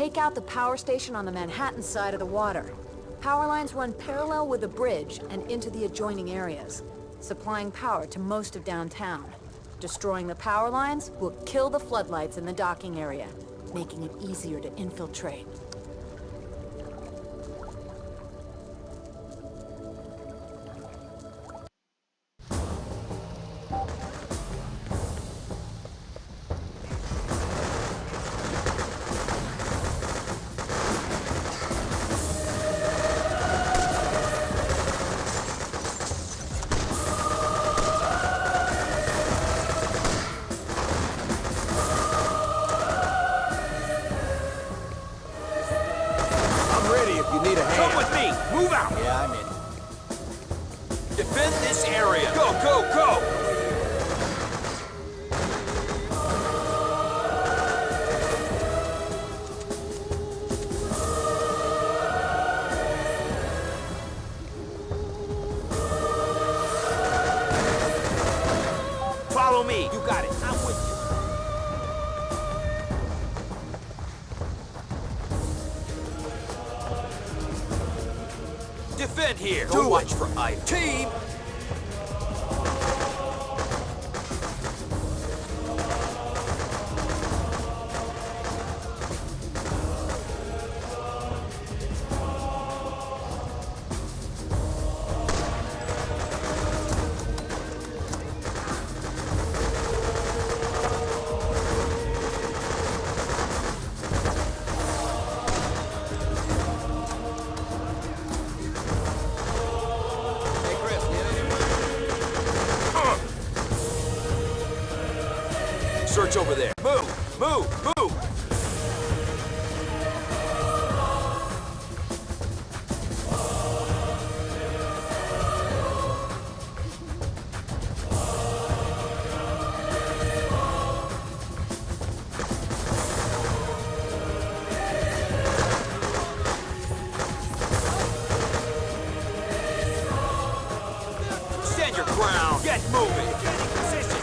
take out the power station on the Manhattan side of the water. Power lines run parallel with the bridge and into the adjoining areas, supplying power to most of downtown. Destroying the power lines will kill the floodlights in the docking area, making it easier to infiltrate. Defend this area! Go, go, go! Follow me! You got it. I'm with you. Defend here! Don't watch for items. Team! Search over there. Move! Move! Move! Stand your ground! Get moving! Getting position!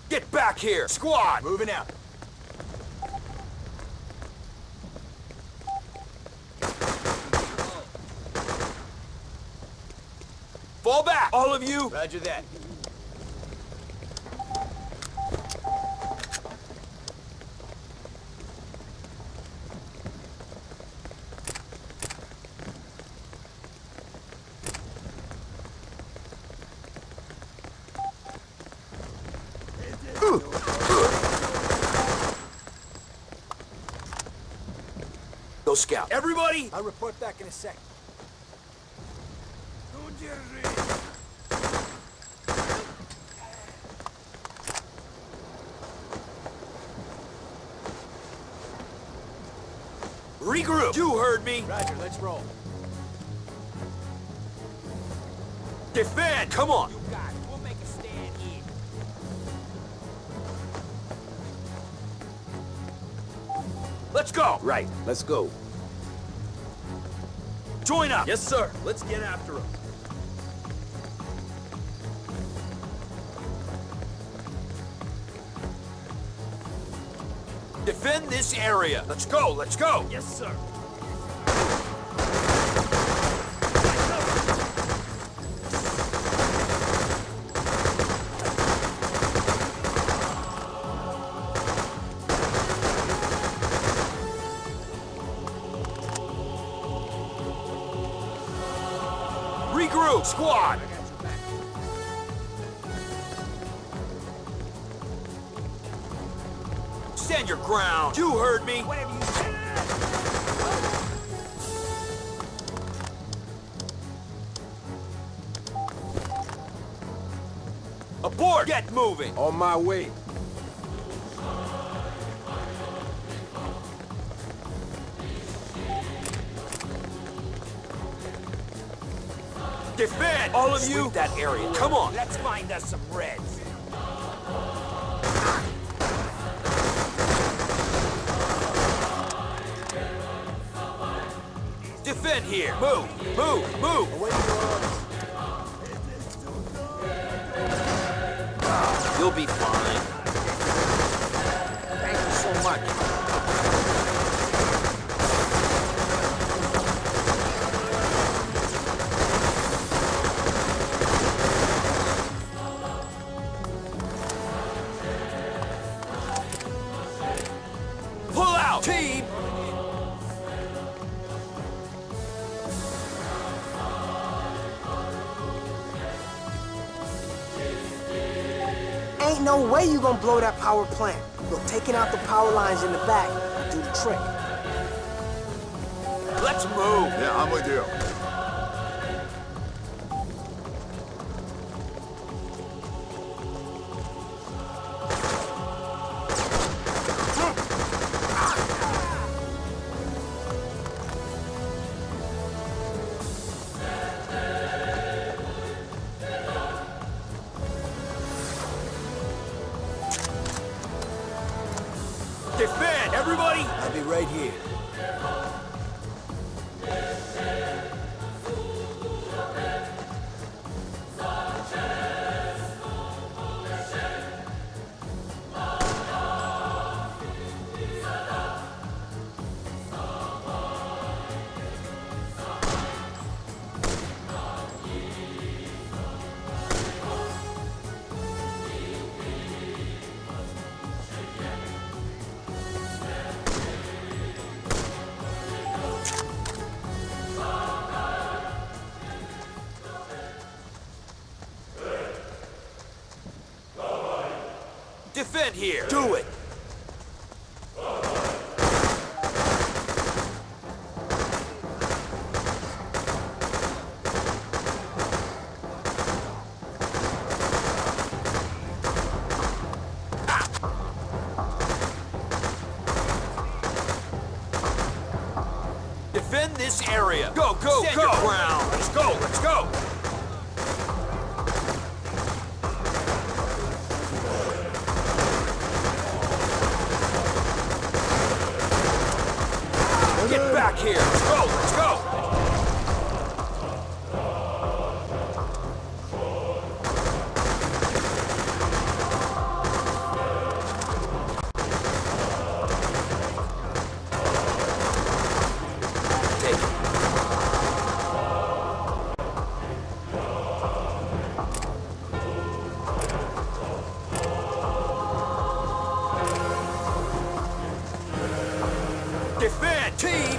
Get back here! Squad! Moving out. Fall back! All of you! Roger that. Go scout. Everybody! I'll report back in a sec. Regroup! You heard me! Roger, let's roll. Defend! Come on! You got it. We'll make a stand here. Let's go! Right, let's go. Join up! Yes, sir. Let's get after him. Defend this area! Let's go! Let's go! Yes, sir. Regroup, squad! Stand your ground! You heard me! Whatever you say. Abort! Get moving! On my way. Defend! All of you! Sweep that area. Come on! Let's find us some reds. Defend here! Move! Move! Move! Away from your arms. You'll be fine. Thank you so much. Pull out! Team! Ain't no way you gonna blow that power plant. Look, taking out the power lines in the back will do the trick. Let's move! Yeah, I'm with you. Defend! Everybody! I'll be right here. Defend here! Do it! Defend this area! Go, go, Stand go! Your ground. Let's go, let's go! Get back here! Let's go, let's go! Take it. Defend, team!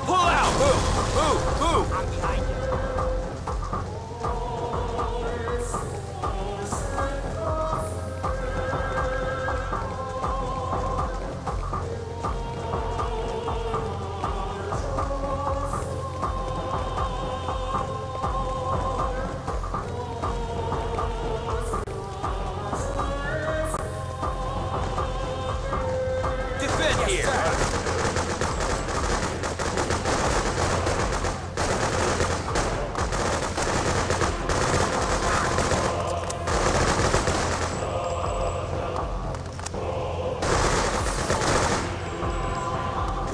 Pull out! Move! Move! Move! I'm behind you. Defend here!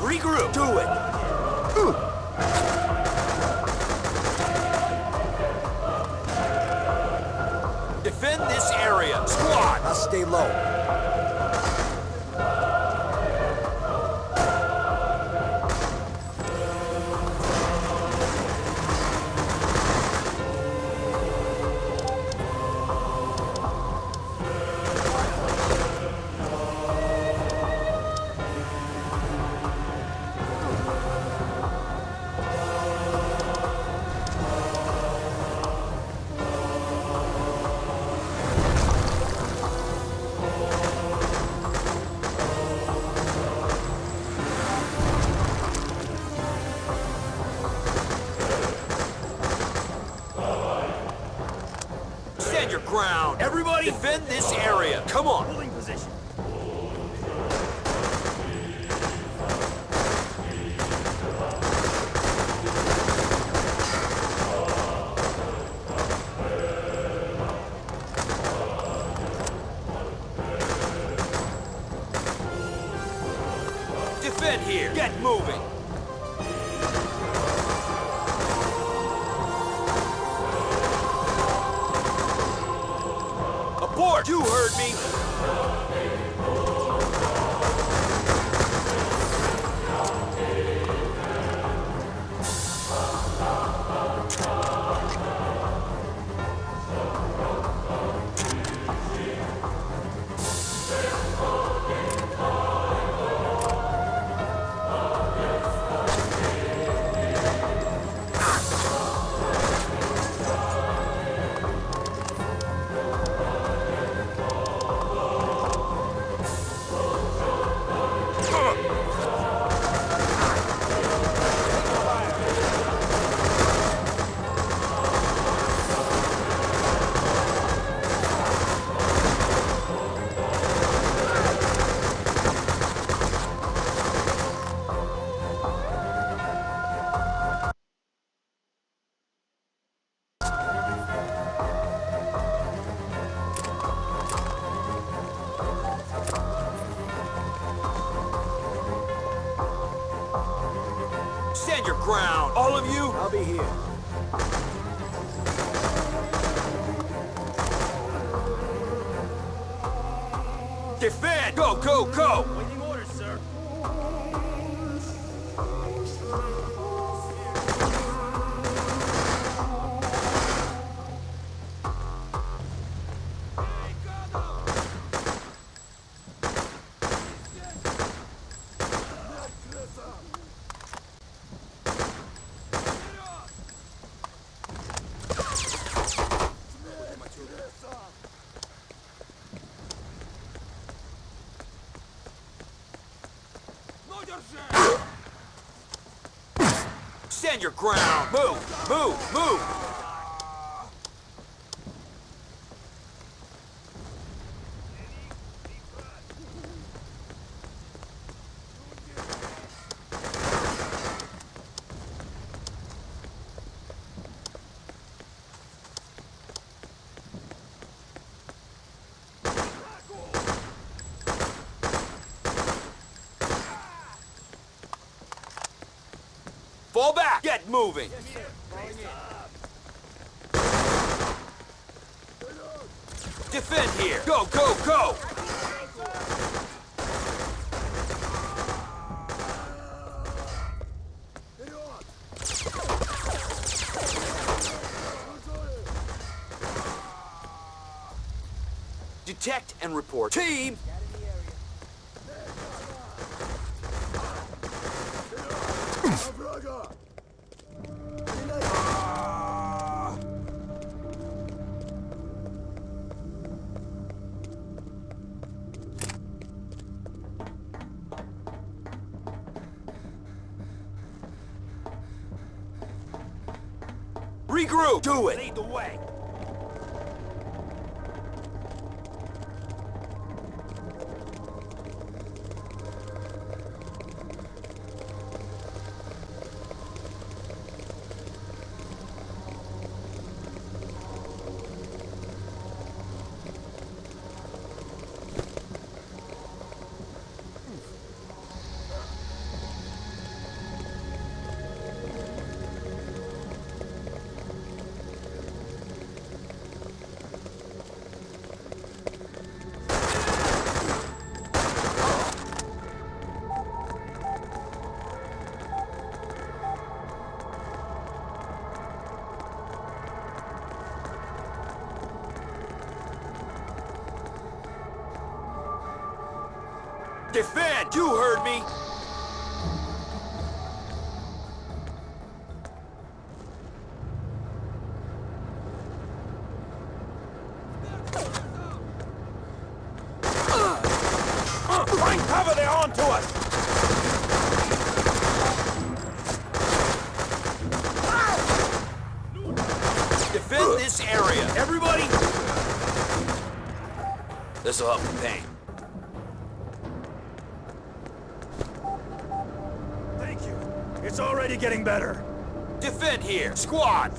Regroup! Do it! stay low. Stand your ground. Everybody, defend this area. Come on. Holding position. Defend here. Get moving. Abort! You heard me! Stand your ground, all of you! I'll be here. Defend! Go, go, go! Waiting orders, sir. Stand your ground! Move! Move! Move! Fall back! Get moving! Defend here! Go, go, go! Detect and report. Team! Regroup! Do it! Lead the way! Defend! You heard me! Find cover, they're on to us! Defend this area! Everybody! This'll help the pain. Thank you. It's already getting better. Defend here! Squad!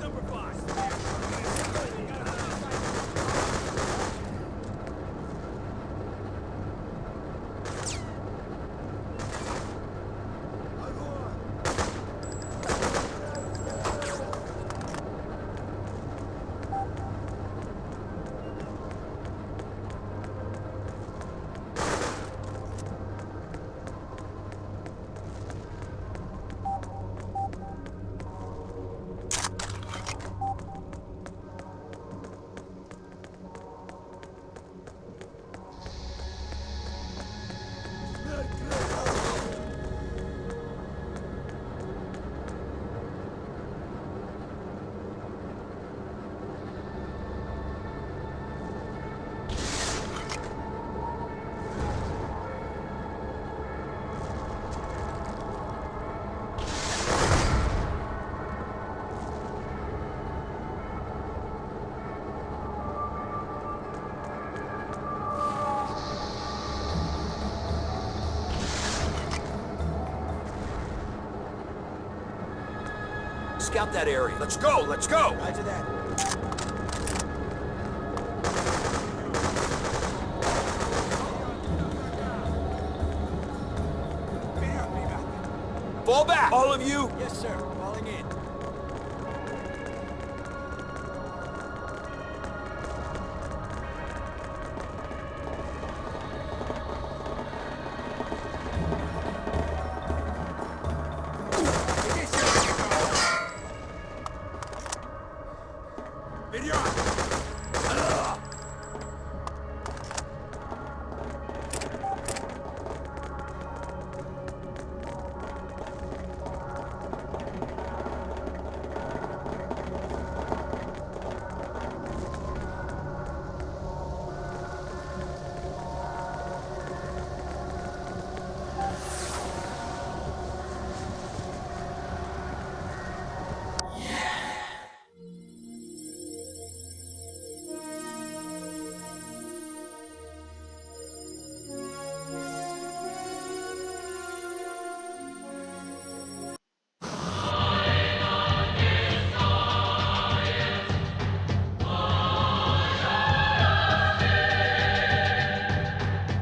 Scout that area. Let's go, let's go! Roger that. Fall back! All of you! Yes, sir. Falling in.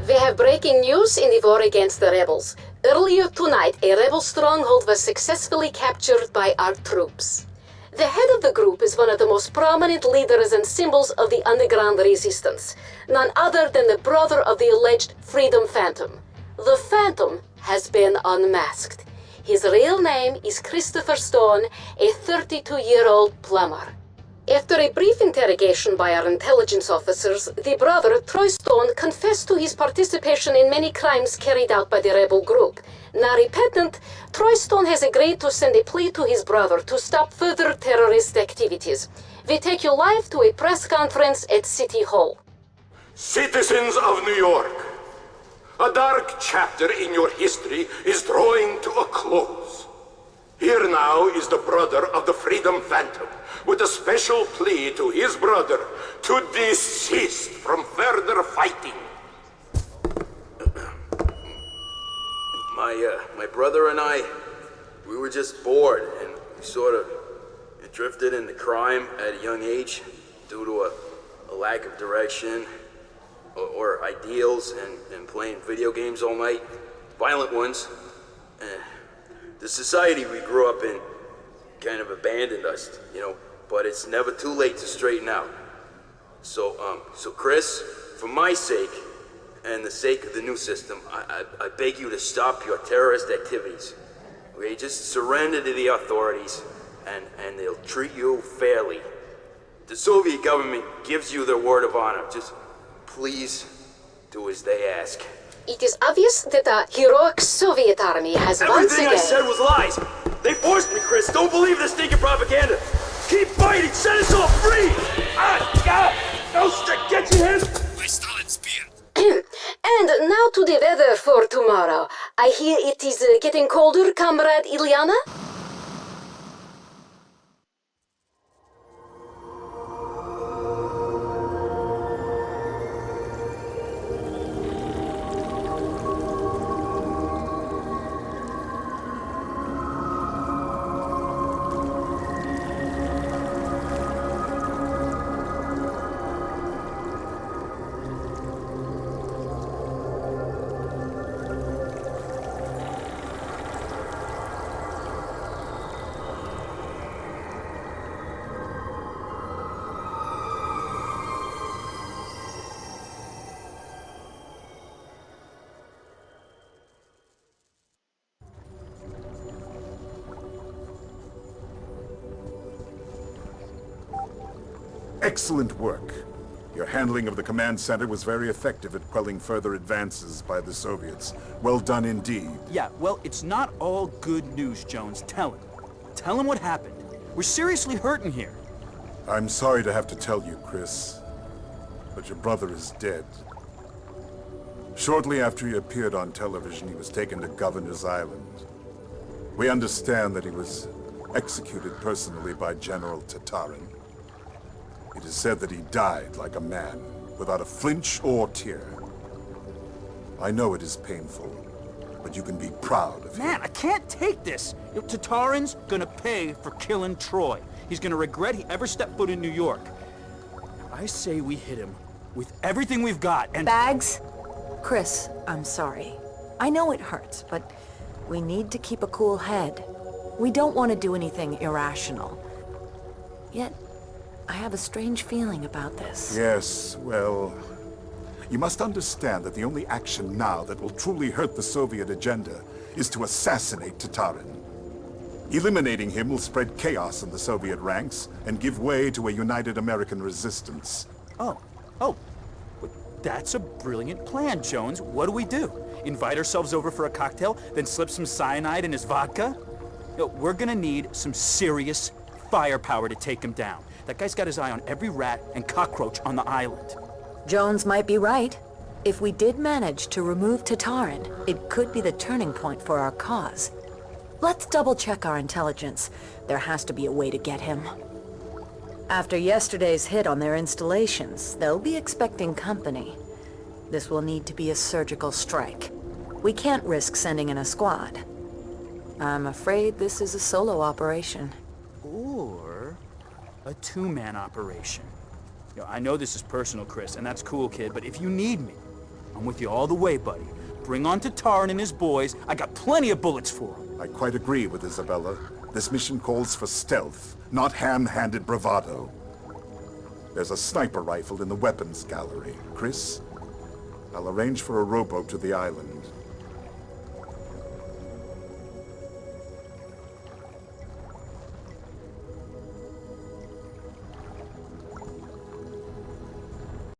We have breaking news in the war against the rebels. Earlier tonight, a rebel stronghold was successfully captured by our troops. The head of the group is one of the most prominent leaders and symbols of the underground resistance, none other than the brother of the alleged Freedom Phantom. The Phantom has been unmasked. His real name is Christopher Stone, a 32-year-old plumber. After a brief interrogation by our intelligence officers, the brother, Troy Stone, confessed to his participation in many crimes carried out by the rebel group. Now repentant, Troy Stone has agreed to send a plea to his brother to stop further terrorist activities. We take you live to a press conference at City Hall. Citizens of New York, a dark chapter in your history is drawing to a close. Here now is the brother of the Freedom Phantom, with a special plea to his brother to desist from further fighting. My brother and I, we were just bored, and we sort of drifted into crime at a young age due to a lack of direction or ideals and playing video games all night, violent ones. The society we grew up in kind of abandoned us, you know, but it's never too late to straighten out. So Chris, for my sake, and the sake of the new system, I beg you to stop your terrorist activities. Okay, just surrender to the authorities, and they'll treat you fairly. The Soviet government gives you their word of honor. Just please do as they ask. It is obvious that the heroic Soviet army has once Everything again... I said was lies. They forced me, Chris. Don't believe this stinking propaganda. Keep fighting. Set us all free. No stick. Get your hands. My Stalin spear. And now to the weather for tomorrow. I hear it is getting colder, Comrade Ilyana? Excellent work. Your handling of the command center was very effective at quelling further advances by the Soviets. Well done indeed. Yeah, well, it's not all good news, Jones. Tell him. Tell him what happened. We're seriously hurting here. I'm sorry to have to tell you, Chris, but your brother is dead. Shortly after he appeared on television, he was taken to Governor's Island. We understand that he was executed personally by General Tatarin. It is said that he died like a man, without a flinch or tear. I know it is painful, but you can be proud of him. Man, I can't take this. Tatarin's gonna pay for killing Troy. He's gonna regret he ever stepped foot in New York. I say we hit him with everything we've got and... Bags? Chris, I'm sorry. I know it hurts, but we need to keep a cool head. We don't want to do anything irrational. Yet, I have a strange feeling about this. Yes, well, you must understand that the only action now that will truly hurt the Soviet agenda is to assassinate Tatarin. Eliminating him will spread chaos in the Soviet ranks and give way to a united American resistance. Oh, well, that's a brilliant plan, Jones. What do? Invite ourselves over for a cocktail, then slip some cyanide in his vodka? We're gonna need some serious firepower to take him down. That guy's got his eye on every rat and cockroach on the island. Jones might be right. If we did manage to remove Tatarin, it could be the turning point for our cause. Let's double-check our intelligence. There has to be a way to get him. After yesterday's hit on their installations, they'll be expecting company. This will need to be a surgical strike. We can't risk sending in a squad. I'm afraid this is a solo operation. Or a two-man operation. I know this is personal, Chris, and that's cool, kid, but if you need me, I'm with you all the way, buddy. Bring on Tatarin and his boys. I got plenty of bullets for them. I quite agree with Isabella. This mission calls for stealth, not ham-handed bravado. There's a sniper rifle in the weapons gallery. Chris, I'll arrange for a rowboat to the island.